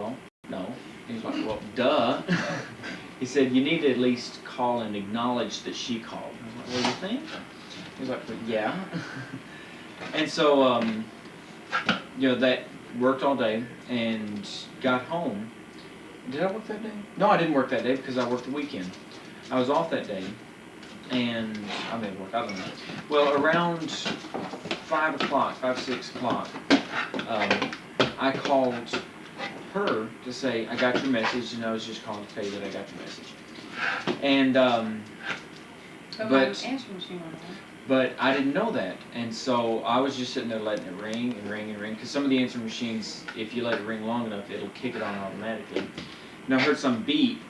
well, no. He was like, well, duh. He said, you need to at least call and acknowledge that she called. I was like, well, you think? He was like, well, yeah. And so, that worked all day and got home. Did I work that day? No, I didn't work that day because I worked the weekend. I was off that day, and I may have worked, I don't know. Well, around 5, 6 o'clock, I called her to say, I got your message, and I was just calling to tell you that I got your message. And, but I didn't know that, and so I was just sitting there letting it ring and ring and ring, because some of the answering machines, if you let it ring long enough, it'll kick it on automatically. And I heard some beep,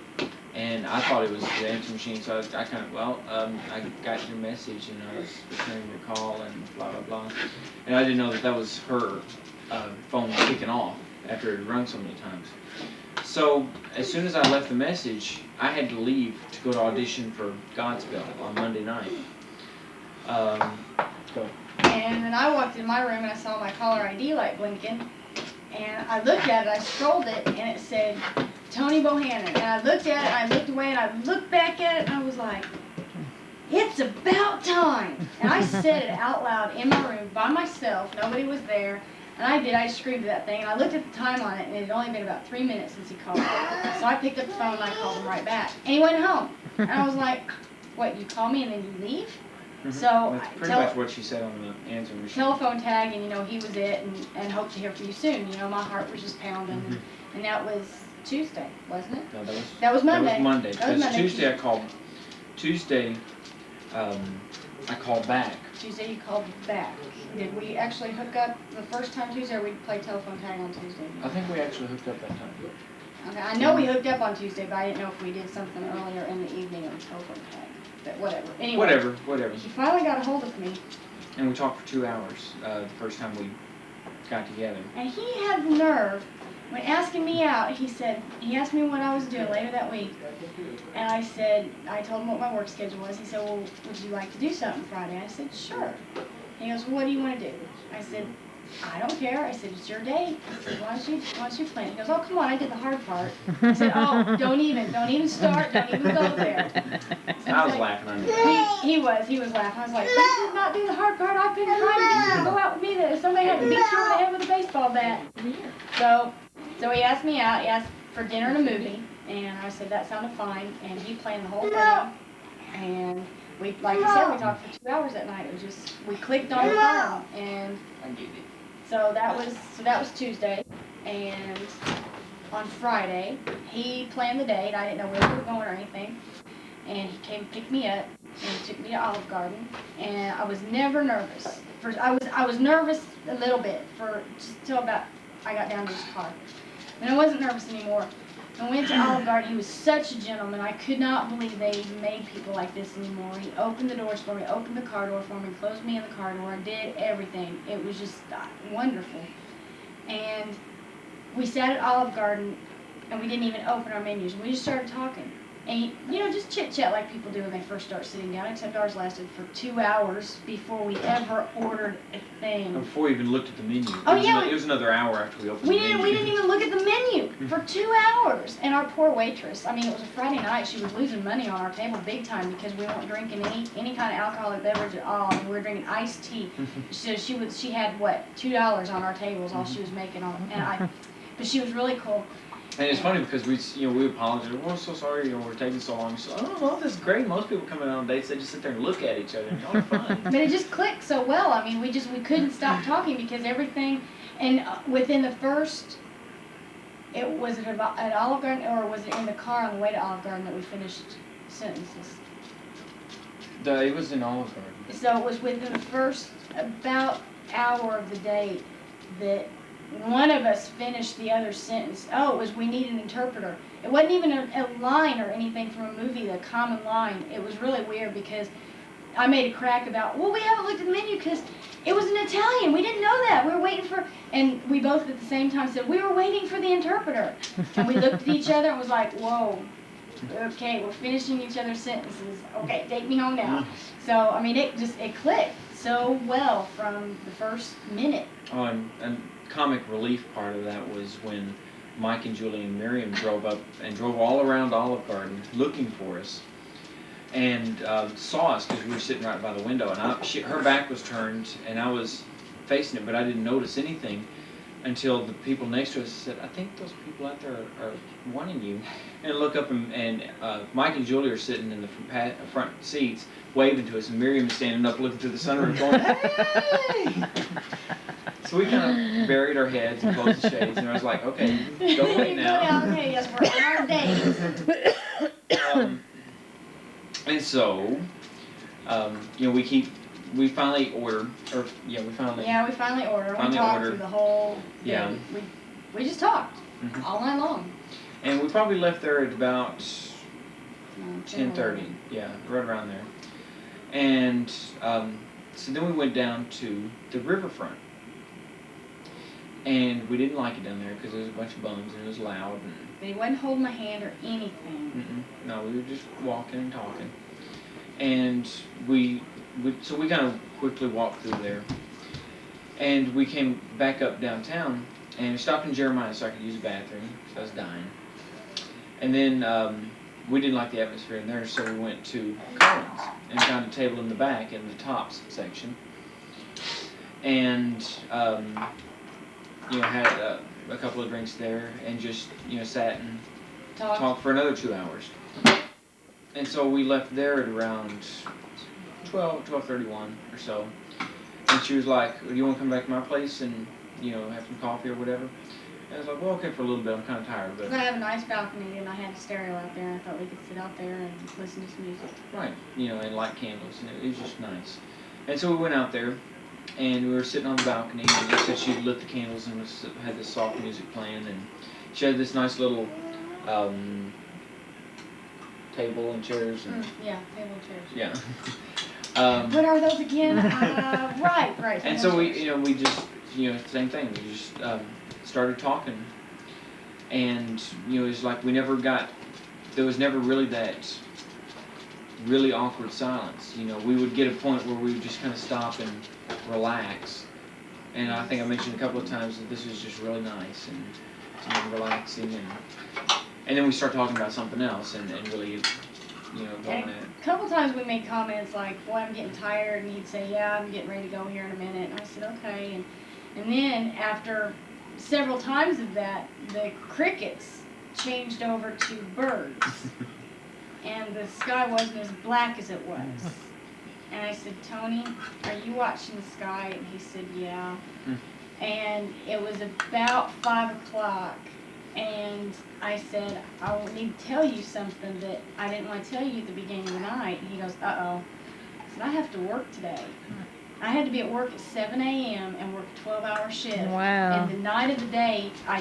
and I thought it was the answering machine, so I kind of, I got your message, and I was returning your call, and blah, blah, blah. And I didn't know that was her phone kicking off after it had rung so many times. So, as soon as I left the message, I had to leave to go to audition for Godspell on Monday night. Go. And then I walked in my room and I saw my caller ID light blinking. And I looked at it, I scrolled it, and it said, Tony Bohannon. And I looked at it, and I looked away, and I looked back at it, and I was like, it's about time. And I said it out loud in my room by myself. Nobody was there. And I screamed that thing, and I looked at the time on it, and it had only been about 3 minutes since he called. So I picked up the phone, and I called him right back. And he went home. And I was like, what, you call me and then you leave? Mm-hmm. So that's pretty much what she said on the answering machine. Telephone tag, and he was it, and hope to hear from you soon. My heart was just pounding, Mm-hmm. and that was Tuesday, wasn't it? No, that was Monday. That was Monday. Because Tuesday I called. Tuesday, I called back. Tuesday you called back. Did we actually hook up the first time Tuesday, or we played telephone tag on Tuesday? I think we actually hooked up that time. Okay, I know we hooked up on Tuesday, but I didn't know if we did something earlier in the evening on telephone tag. But whatever. Anyway. Whatever. He finally got a hold of me. And we talked for 2 hours the first time we got together. And he had the nerve, when asking me out, he asked me what I was doing later that week. And I told him what my work schedule was. He said, well, would you like to do something Friday? I said, sure. He goes, well, what do you want to do? I said, I don't care. I said, it's your day. I said, why don't you plan? He goes, oh, come on, I did the hard part. I said, oh, don't even start, don't even go there. So I was laughing under that. He was laughing. I was like, you did not do the hard part. I've been trying to get you to go out with me. That if somebody had to beat you over the head with a baseball bat. So he asked me out. He asked for dinner and a movie. And I said, that sounded fine. And he planned the whole thing. And we, like I said, we talked for 2 hours that night. It was just, we clicked on the phone. And so that was Tuesday. And on Friday, he planned the date. I didn't know where we were going or anything. And he came and picked me up and took me to Olive Garden. And I was never nervous. I was nervous a little bit for just till about I got down to his car. And I wasn't nervous anymore. I went to Olive Garden. He was such a gentleman. I could not believe they even made people like this anymore. He opened the doors for me, opened the car door for me, closed me in the car door, did everything. It was just wonderful. And we sat at Olive Garden, and we didn't even open our menus. We just started talking. And, just chit-chat like people do when they first start sitting down, except ours lasted for 2 hours before we ever ordered a thing. Before we even looked at the menu. It was another hour after we opened the menu. We didn't even look at the menu for 2 hours. And our poor waitress, it was a Friday night, she was losing money on our table big time because we weren't drinking any kind of alcoholic beverage at all. We were drinking iced tea. So she had, $2 on our tables, all she was making on. But she was really cool. And it's funny because we apologized. We're so sorry, we're taking so long. She said, oh, well, this is great. Most people coming on dates, they just sit there and look at each other, and y'all are fun. But it just clicked so well. We couldn't stop talking because everything, and within the first, was it at Olive Garden or was it in the car on the way to Olive Garden that we finished sentences? It was in Olive Garden. So it was within the first about hour of the date that one of us finished the other sentence. Oh, it was, we need an interpreter. It wasn't even a line or anything from a movie, a common line. It was really weird because I made a crack about, well, we haven't looked at the menu because it was in Italian. We didn't know that. We were waiting for, and we both at the same time said, we were waiting for the interpreter. And we looked at each other and was like, whoa, okay, we're finishing each other's sentences. Okay, take me home now. So, it clicked so well from the first minute. Oh, and comic relief part of that was when Mike and Julie and Miriam drove up and drove all around Olive Garden looking for us, and saw us because we were sitting right by the window, and her back was turned and I was facing it, but I didn't notice anything until the people next to us said, I think those people out there are wanting you. And I look up and Mike and Julie are sitting in the front seats waving to us, and Miriam is standing up looking through the sunroof going, hey! So we kind of buried our heads and closed the shades, and I was like, okay, go away now. Okay, yes, we're on our days. And so, we finally ordered, we finally ordered. We talked through the whole day. Yeah. We just talked all night long. And we probably left there at about 10:30. Yeah, right around there. And so then we went down to the riverfront. And we didn't like it down there because there was a bunch of bums and it was loud. But he wasn't holding my hand or anything. No, we were just walking and talking. And so we kind of quickly walked through there. And we came back up downtown and we stopped in Jeremiah so I could use the bathroom because I was dying. And then we didn't like the atmosphere in there, so we went to Collins and found a table in the back in the tops section. And had a couple of drinks there and just sat and talked for another 2 hours. And so we left there at around 12:31 or so. And she was like, do you want to come back to my place and have some coffee or whatever? And I was like, well, okay, for a little bit. I'm kind of tired, but I have a nice balcony and I had a stereo out there. I thought we could sit out there and listen to some music. Right, and light candles, and it was just nice. And so we went out there. And we were sitting on the balcony, and she said she'd lit the candles and had this soft music playing, and she had this nice little table and chairs. And, table and chairs. Yeah. What are those again? Right. And so we just, same thing. We just started talking, and it's like there was never really that really awkward silence. We would get a point where we would just kind of stop and relax. And I think I mentioned a couple of times that this was just really nice and relaxing, and then we start talking about something else and really going at it. A couple times we made comments like, boy, I'm getting tired, and he'd say, yeah, I'm getting ready to go here in a minute. And I said, okay. And then after several times of that, the crickets changed over to birds. And the sky wasn't as black as it was. And I said, Tony, are you watching the sky? And he said, yeah. And it was about 5 o'clock. And I said, I need to tell you something that I didn't want to tell you at the beginning of the night. And he goes, uh-oh. I said, I have to work today. I had to be at work at 7 a.m. and work a 12-hour shift. Wow. And the night of the day, I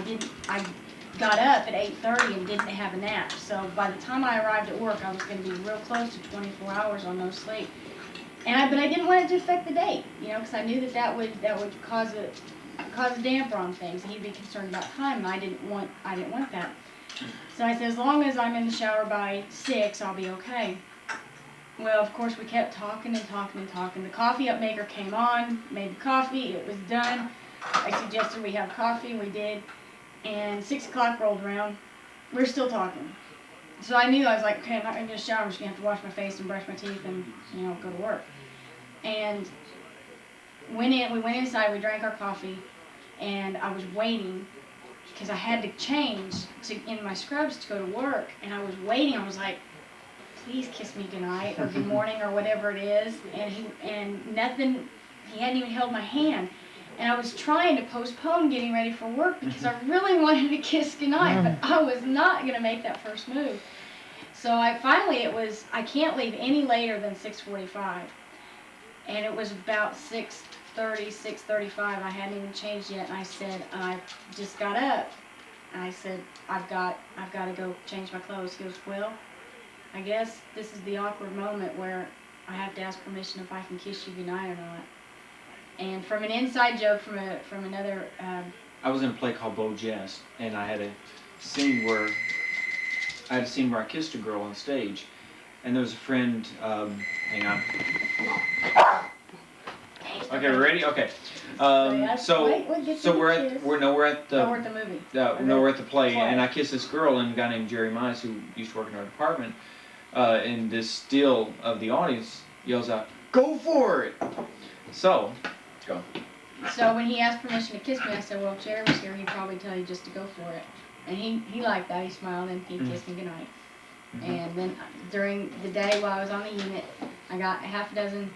got up at 8:30 and didn't have a nap. So by the time I arrived at work, I was going to be real close to 24 hours on no sleep. But I didn't want it to affect the date, because I knew that would cause a damper on things. He'd be concerned about time, and I didn't want that. So I said, as long as I'm in the shower by 6, I'll be okay. Well, of course, we kept talking and talking and talking. The coffee up maker came on, made the coffee, it was done. I suggested we have coffee, and we did. And 6 o'clock rolled around. We're still talking. So I knew, I was like, okay, I'm not going to get a shower. I'm just going to have to wash my face and brush my teeth and, go to work. And we went inside, we drank our coffee, and I was waiting because I had to change in my scrubs to go to work. And I was waiting. I was like, please kiss me goodnight or good morning or whatever it is. And nothing, he hadn't even held my hand. And I was trying to postpone getting ready for work because I really wanted to kiss goodnight, but I was not going to make that first move. So I can't leave any later than 6:45. And it was about 6:30, 6:35. I hadn't even changed yet. And I said, I just got up. And I said, I've got to go change my clothes. He goes, well, I guess this is the awkward moment where I have to ask permission if I can kiss you goodnight or not. And from an inside joke from another. I was in a play called Beau Jest, and I had a scene where I kissed a girl on stage, and there was a friend. Hang on. Okay, we ready? Okay. So we're at the we're at the movie. we're at the play, and I kiss this girl and a guy named Jerry Mize who used to work in our department. And this still of the audience yells out, "Go for it!" So, go. So when he asked permission to kiss me, I said, "Well, if Jerry was here, he'd probably tell you just to go for it." And he liked that. He smiled and he kissed me goodnight. And then during the day while I was on the unit, I got a half a dozen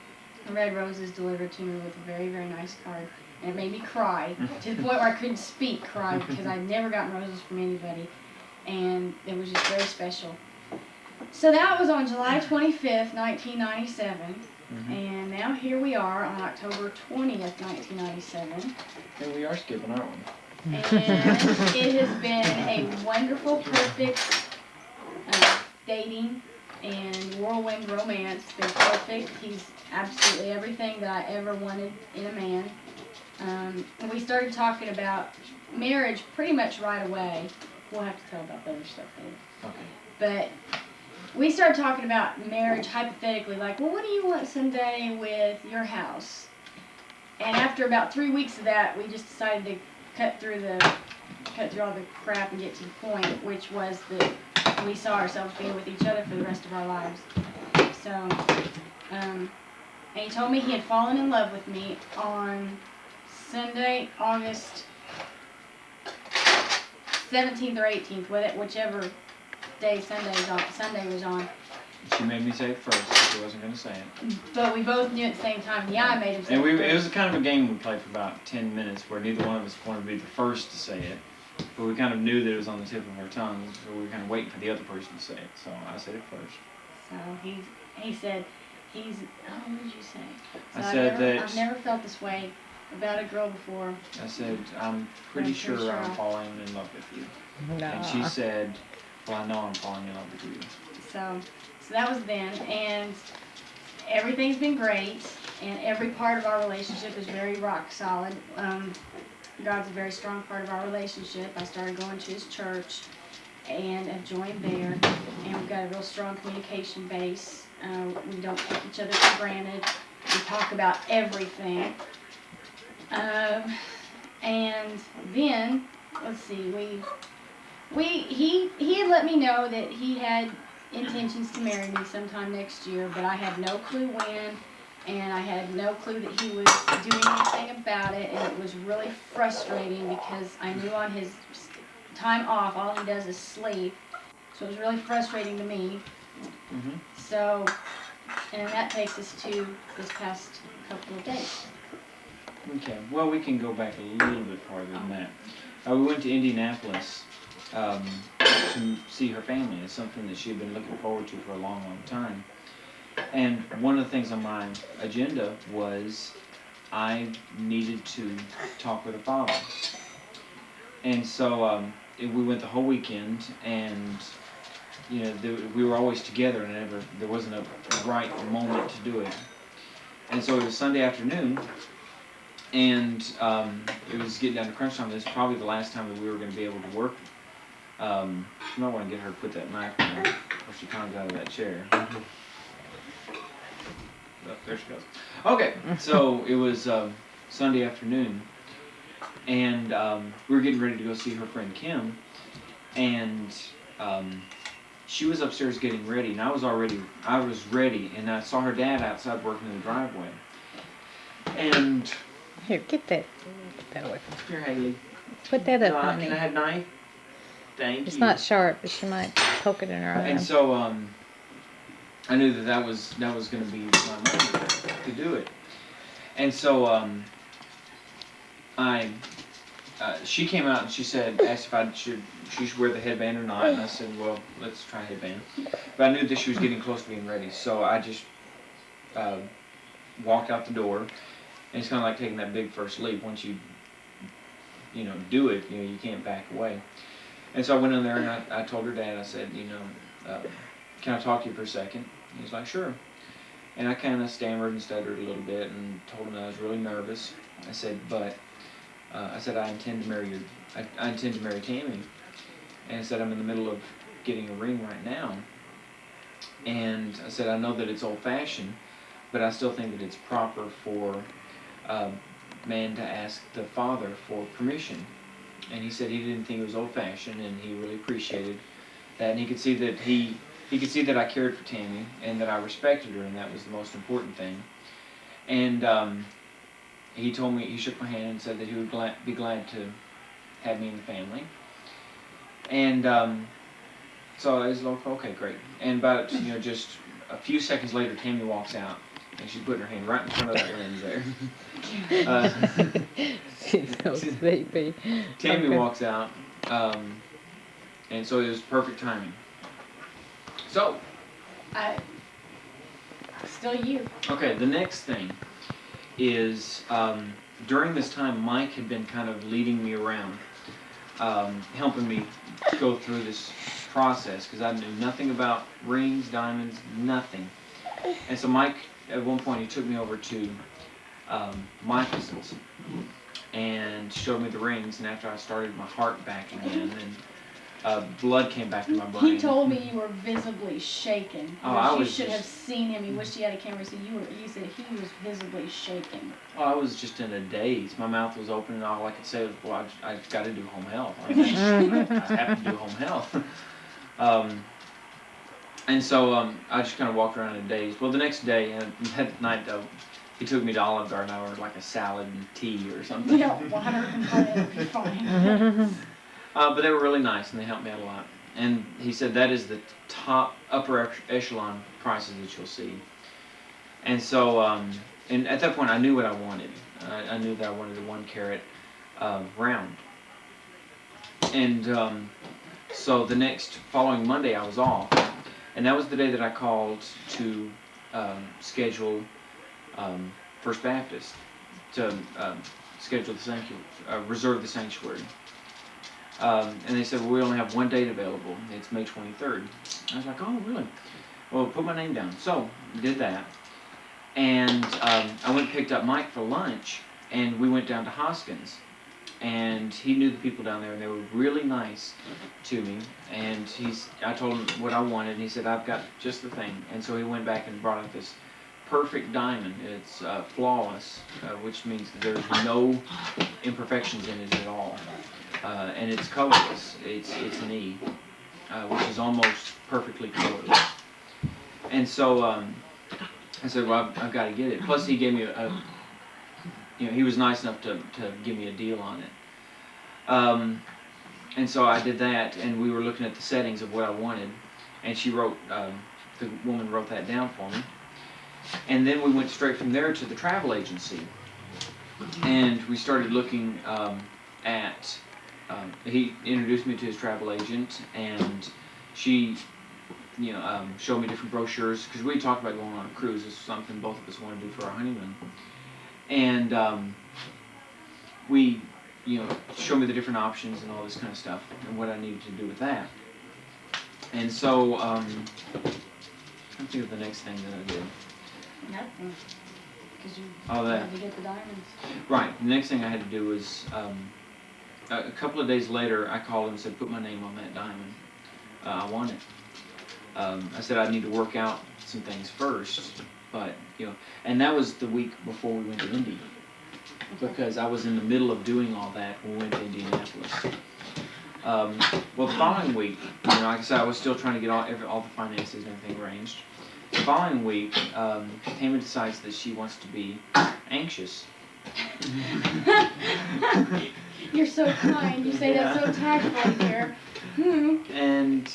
red roses delivered to me with a very, very nice card. And it made me cry to the point where I couldn't speak, cry, because I'd never gotten roses from anybody. And it was just very special. So that was on July 25th, 1997. And now here we are on October 20th, 1997. And we are skipping, aren't we? And it has been a wonderful, perfect dating and whirlwind romance. It's been perfect. He's absolutely everything that I ever wanted in a man. And we started talking about marriage pretty much right away. We'll have to tell about the other stuff later. Okay. But we started talking about marriage hypothetically, like, well, what do you want someday with your house? And after about 3 weeks of that, we just decided to cut through all the crap and get to the point, which was that we saw ourselves being with each other for the rest of our lives. So, and he told me he had fallen in love with me on Sunday, August 17th or 18th, whichever day Sunday was on. She made me say it first. She wasn't going to say it. But we both knew at the same time. Yeah, I made him say it first. It was kind of a game we played for about 10 minutes where neither one of us wanted to be the first to say it. But we kind of knew that it was on the tip of our tongues, so we were kind of waiting for the other person to say it. So I said it first. So he said, oh, what did you say? So I've never felt this way about a girl before. I said, I'm pretty sure I'm falling in love with you. No. And she said, well, I know I'm falling in love with you. So that was then, and everything's been great, and every part of our relationship is very rock solid. God's a very strong part of our relationship. I started going to his church and have joined there, and we've got a real strong communication base. We don't take each other for granted. We talk about everything. And then, let's see, he had let me know that he had intentions to marry me sometime next year, but I had no clue when, and I had no clue that he was doing anything about it, and it was really frustrating because I knew on his time off all he does is sleep, so it was really frustrating to me. So, and that takes us to this past couple of days. Okay, well, we can go back a little bit farther than that. We went to Indianapolis to see her family. It's something that she had been looking forward to for a long, long time. And one of the things on my agenda was I needed to talk with her father. And so we went the whole weekend, and you know, we were always together, and there wasn't a right moment to do it. And so it was Sunday afternoon, and it was getting down to crunch time. This is probably the last time that we were going to be able to work. You might want to get her to put that knife in there before she climbs out of that chair. Oh, there she goes. Okay, so it was Sunday afternoon, and we were getting ready to go see her friend Kim, and she was upstairs getting ready, and I was ready, and I saw her dad outside working in the driveway. And here, get that away from here, Haley. Put that up, honey. Can I have a knife? Thank you. It's not sharp, but she might poke it in her eye. And so I knew that was going to be my moment to do it. And so she came out and she asked if she should wear the headband or not, and I said, well, let's try headband. But I knew that she was getting close to being ready, so I just walked out the door, and it's kind of like taking that big first leap. Once you do it, you can't back away. And so I went in there and I told her dad, I said, can I talk to you for a second? He was like, sure. And I kind of stammered and stuttered a little bit and told him that I was really nervous. I said, I intend to marry I intend to marry Tammy. And I said, I'm in the middle of getting a ring right now. And I said, I know that it's old-fashioned, but I still think that it's proper for man to ask the father for permission. And he said he didn't think it was old-fashioned, and he really appreciated that. And he could see that he could see that I cared for Tammy and that I respected her, and that was the most important thing. And he told me, he shook my hand and said that he would be glad to have me in the family. And so I was like, okay, great. And about just a few seconds later, Tammy walks out, and she's putting her hand right in front of that lens there. She's so sleepy. Tammy Okay. walks out, and so it was perfect timing. So, Still you. okay, the next thing is during this time, Mike had been kind of leading me around, helping me go through this process because I knew nothing about rings, diamonds, nothing. And so Mike, at one point, he took me over to Michael's and showed me the rings. And after I started my heart back again, and blood came back to my brain. He told me you were visibly shaken. Oh, You should have seen him. He wished he had a camera. So he said he was visibly shaken. Oh, I was just in a daze. My mouth was open, and all I could say was, "Well, I've got to do home health. I have to do home health." And so I just kind of walked around in a daze. Well, the next day, that night, he took me to Olive Garden. I ordered like a salad and tea or something. Yeah, water and it'll be fine. But they were really nice, and they helped me out a lot. And he said that is the top, upper echelon prices that you'll see. And so, and at that point, I knew what I wanted. I knew that I wanted a 1 carat round. And so the following Monday, I was off. And that was the day that I called to schedule First Baptist, to schedule the sanctuary, reserve the sanctuary. And they said, well, we only have 1 date available. It's May 23rd. I was like, oh, really? Well, put my name down. So, did that. And I went and picked up Mike for lunch, and we went down to Hoskins. And he knew the people down there, and they were really nice to me. And I told him what I wanted, and he said, I've got just the thing. And so he went back and brought out this perfect diamond. It's flawless, which means that there's no imperfections in it at all. And it's colorless. It's an E, which is almost perfectly colorless. And so I said, well, I've got to get it. Plus, he gave me he was nice enough to give me a deal on it. And so I did that, and we were looking at the settings of what I wanted, and she wrote, the woman wrote that down for me. And then we went straight from there to the travel agency, and we started looking at, he introduced me to his travel agent, and she showed me different brochures, because we talked about going on a cruise. This was something both of us wanted to do for our honeymoon. And we, showed me the different options and all this kind of stuff, and what I needed to do with that. And so, I think of the next thing that I did. Nothing. Because you that. had to get the diamonds. Right. The next thing I had to do was, a couple of days later, I called him and said, put my name on that diamond. I want it. I said I need to work out some things first, but, and that was the week before we went to Indy, because I was in the middle of doing all that when we went to Indianapolis. Well, the following week, like I said, I was still trying to get all the finances and everything arranged. The following week, Tammy decides that she wants to be anxious. You're so kind. You say that so tactfully here. And,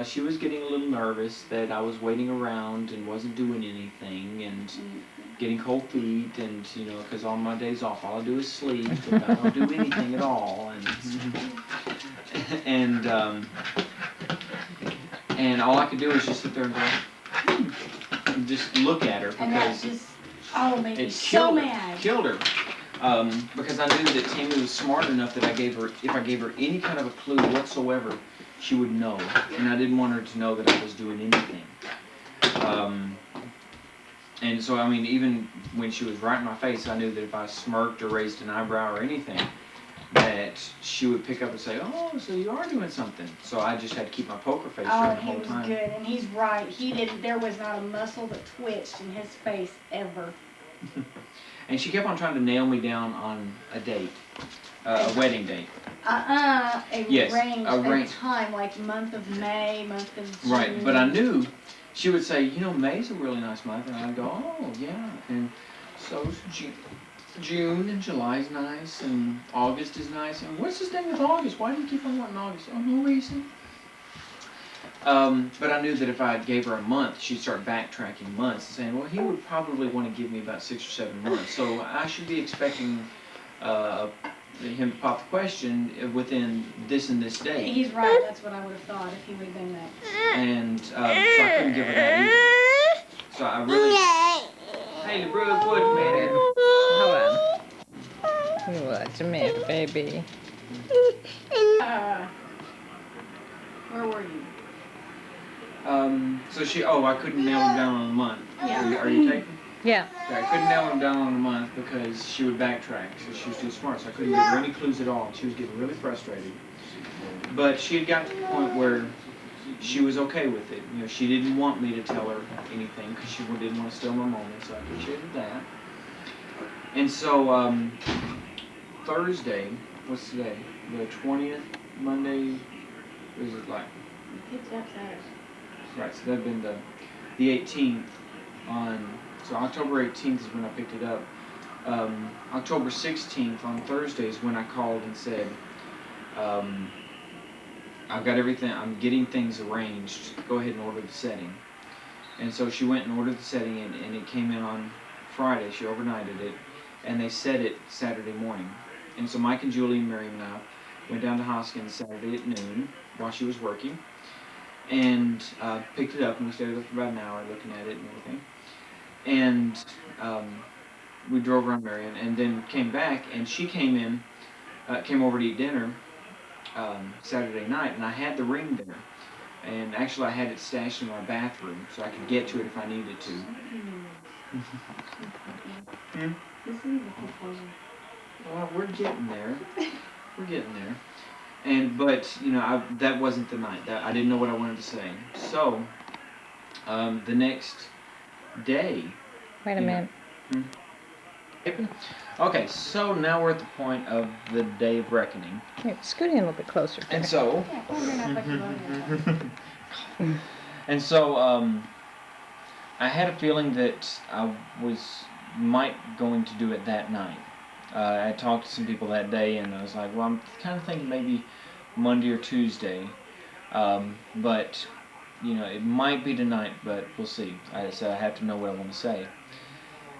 she was getting a little nervous that I was waiting around and wasn't doing anything, and getting cold feet, and, because on my days off, all I do is sleep, and I don't do anything at all, and all I could do was just sit there and go, and just look at her, And that because just, made me it so mad. killed her. Because I knew that Tammy was smart enough that if I gave her any kind of a clue whatsoever, she would know. And I didn't want her to know that I was doing anything. And so, even when she was right in my face, I knew that if I smirked or raised an eyebrow or anything, that she would pick up and say, oh, so you are doing something. So I just had to keep my poker face shut the whole time. He was good, and he's right. There was not a muscle that twitched in his face ever. And she kept on trying to nail me down on a date, a wedding date. Yes, a range. Time, like month of May, month of June. Right, but I knew she would say, May's a really nice month, and I'd go, oh, yeah, and so's June, and July's nice, and August is nice, and what's this thing with August? Why do you keep on wanting August? Oh, no reason. But I knew that if I gave her a month, she'd start backtracking months and saying, well, he would probably want to give me about 6 or 7 months. So I should be expecting him to pop the question within this and this date. He's right. That's what I would have thought if he would have been that. And so I couldn't give her that either. So I really... Hey, Brooke, what a minute. Hold on. What's the matter, baby? Where were you? So I couldn't nail him down on a month. Yeah. Are you taking? Yeah. I couldn't nail him down on a month because she would backtrack. So she was too smart. So I couldn't give her any clues at all. She was getting really frustrated. But she had got to the point where she was okay with it. She didn't want me to tell her anything because she didn't want to steal my moment. So I appreciated that. And so Thursday, what's today? The 20th, Monday. What is it like? Picked up Saturday. Right, so that'd been the 18th so October 18th is when I picked it up. October 16th on Thursday is when I called and said, I've got everything, I'm getting things arranged, go ahead and order the setting. And so she went and ordered the setting and it came in on Friday, she overnighted it, and they set it Saturday morning. And so Mike and Julie and Miriam and I went down to Hoskins Saturday at noon while she was working. And picked it up, and we stayed there for about an hour looking at it and everything. And we drove around Marion, and then came back, and she came over to eat dinner Saturday night, and I had the ring there. And actually, I had it stashed in my bathroom, so I could get to it if I needed to. Well, we're getting there. We're getting there. But that wasn't the night. I didn't know what I wanted to say. So, the next day. Wait a minute. Okay, so now we're at the point of the day of reckoning. Here, scoot in a little bit closer. And so. And so, I had a feeling that I might going to do it that night. I talked to some people that day, and I was like, well, I'm kind of thinking maybe Monday or Tuesday, but it might be tonight, but we'll see. I said I have to know what I want to say.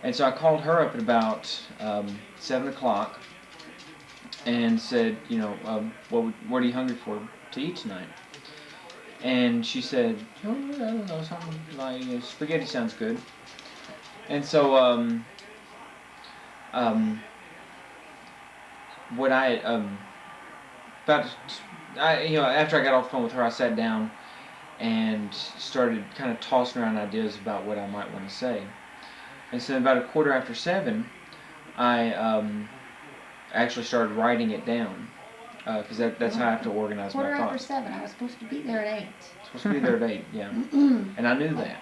And so I called her up at about 7 o'clock and said, what are you hungry for to eat tonight? And she said, I don't know, something like spaghetti sounds good. And so what after I got off the phone with her, I sat down and started kind of tossing around ideas about what I might want to say. And so about 7:15, I actually started writing it down because that's how I have to organize my thoughts. 7:15. I was supposed to be there at 8. Supposed to be there at 8, yeah. And I knew that.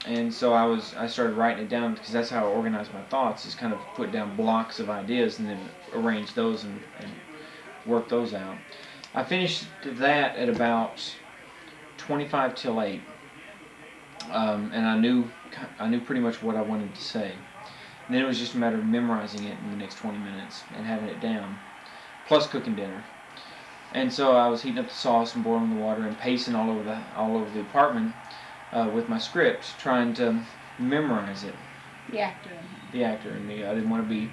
And so I started writing it down because that's how I organize my thoughts, is kind of put down blocks of ideas and then arrange those and work those out. I finished that at about 25 till 8. And I knew pretty much what I wanted to say. And then it was just a matter of memorizing it in the next 20 minutes and having it down, plus cooking dinner. And so I was heating up the sauce and boiling the water and pacing all over the apartment with my script, trying to memorize it. The actor. And I didn't want to be,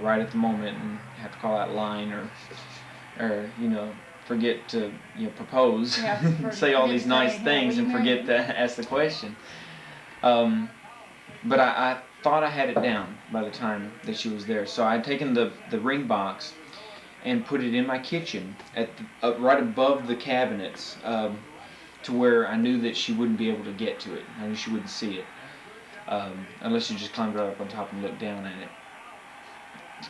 right at the moment and have to call out line or forget to propose, say all these nice things and forget to ask the question. But I thought I had it down by the time that she was there. So I had taken the ring box and put it in my kitchen at right above the cabinets, to where I knew that she wouldn't be able to get to it. I knew she wouldn't see it, unless she just climbed right up on top and looked down at it.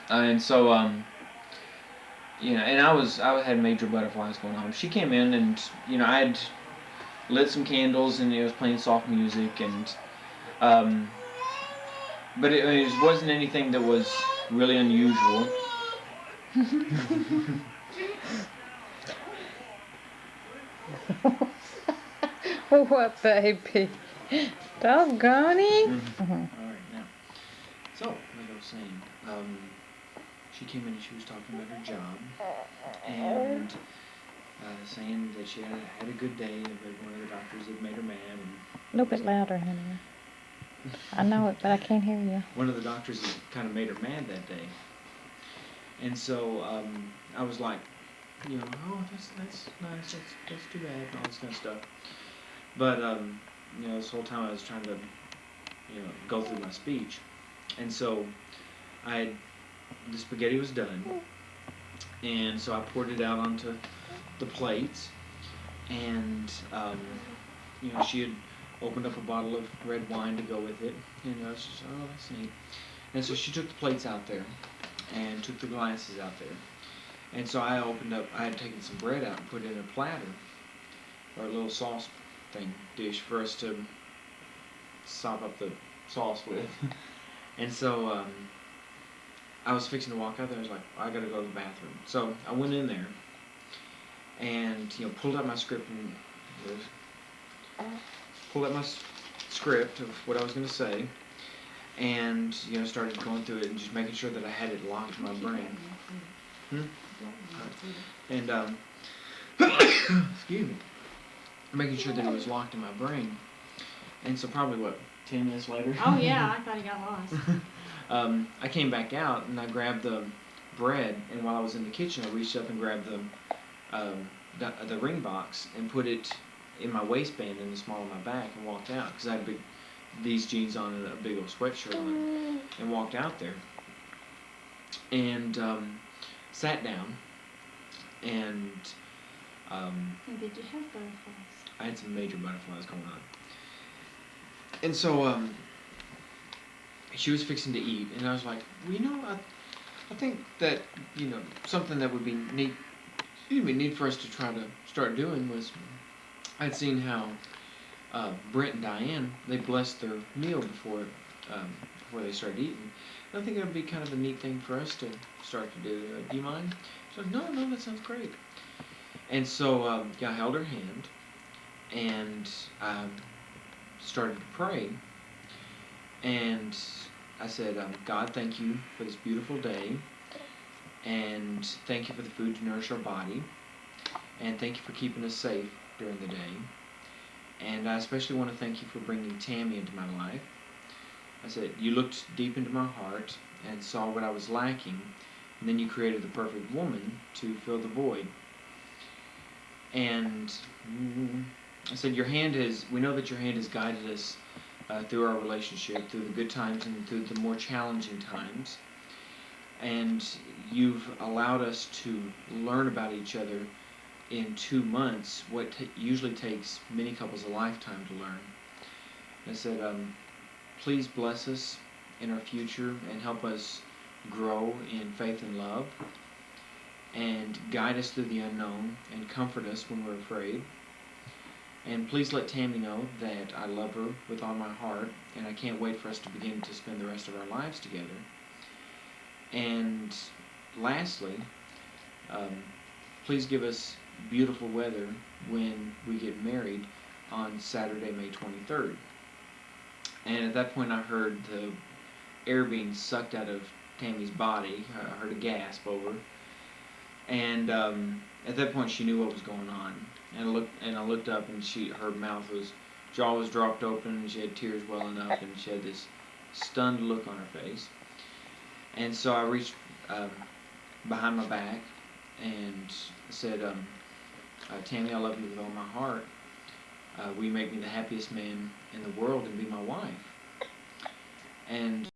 And so, and I had major butterflies going on. She came in and, I had lit some candles and it was playing soft music and, But it wasn't anything that was really unusual. What, baby? Doggone it. Alright, now. So, like I was saying, she came in and she was talking about her job. And saying that she had a good day, but one of the doctors had made her mad. And A little bit louder, honey. I know it, but I can't hear you. one of the doctors had kind of made her mad that day. And so I was like, you know, oh, that's nice, that's too bad, and all this kind of stuff. But you know, this whole time I was trying to, you know, go through my speech, and so the spaghetti was done, and so I poured it out onto the plates, and you know, she had opened up a bottle of red wine to go with it, and I was just, oh, that's neat. And so she took the plates out there, and took the glasses out there. And so I had taken some bread out and put it in a platter, or a little sauce dish for us to sop up the sauce with. And so I was fixing to walk out there, I was like, I gotta go to the bathroom. So I went in there, and, you know, pulled out my script of what I was gonna say, and, you know, started going through it and just making sure that I had it locked in my brain. And excuse me, making sure that it was locked in my brain. And so probably 10 minutes later. Oh yeah, I thought he got lost. I came back out and I grabbed the bread, and while I was in the kitchen, I reached up and grabbed the ring box and put it in my waistband in the small of my back and walked out, because I had these jeans on and a big old sweatshirt on, and walked out there and sat down, and Did you have butterflies? I had some major butterflies going on. And so she was fixing to eat, and I was like, well, you know, I think that, you know, something that would be neat for us to try to start doing was, I'd seen how Brent and Diane, they blessed their meal before they started eating. And I think it would be kind of a neat thing for us to start to do. Do you mind? She's like, no, that sounds great. And so yeah, I held her hand, and started to pray. And I said, God, thank you for this beautiful day, and thank you for the food to nourish our body, and thank you for keeping us safe during the day. And I especially want to thank you for bringing Tammy into my life. I said, you looked deep into my heart and saw what I was lacking, and then you created the perfect woman to fill the void. And I said, we know that your hand has guided us through our relationship, through the good times and through the more challenging times. And you've allowed us to learn about each other in 2 months, what usually takes many couples a lifetime to learn. I said, please bless us in our future and help us grow in faith and love, and guide us through the unknown and comfort us when we're afraid. And please let Tammy know that I love her with all my heart, and I can't wait for us to begin to spend the rest of our lives together. And lastly, please give us beautiful weather when we get married on Saturday, May 23rd. And at that point I heard the air being sucked out of Tammy's body. I heard a gasp over. And at that point she knew what was going on. And I looked up, and her jaw was dropped open, and she had tears welling up, and she had this stunned look on her face. And so I reached behind my back and said, Tammy, I love you with all my heart. Will you make me the happiest man in the world and be my wife? And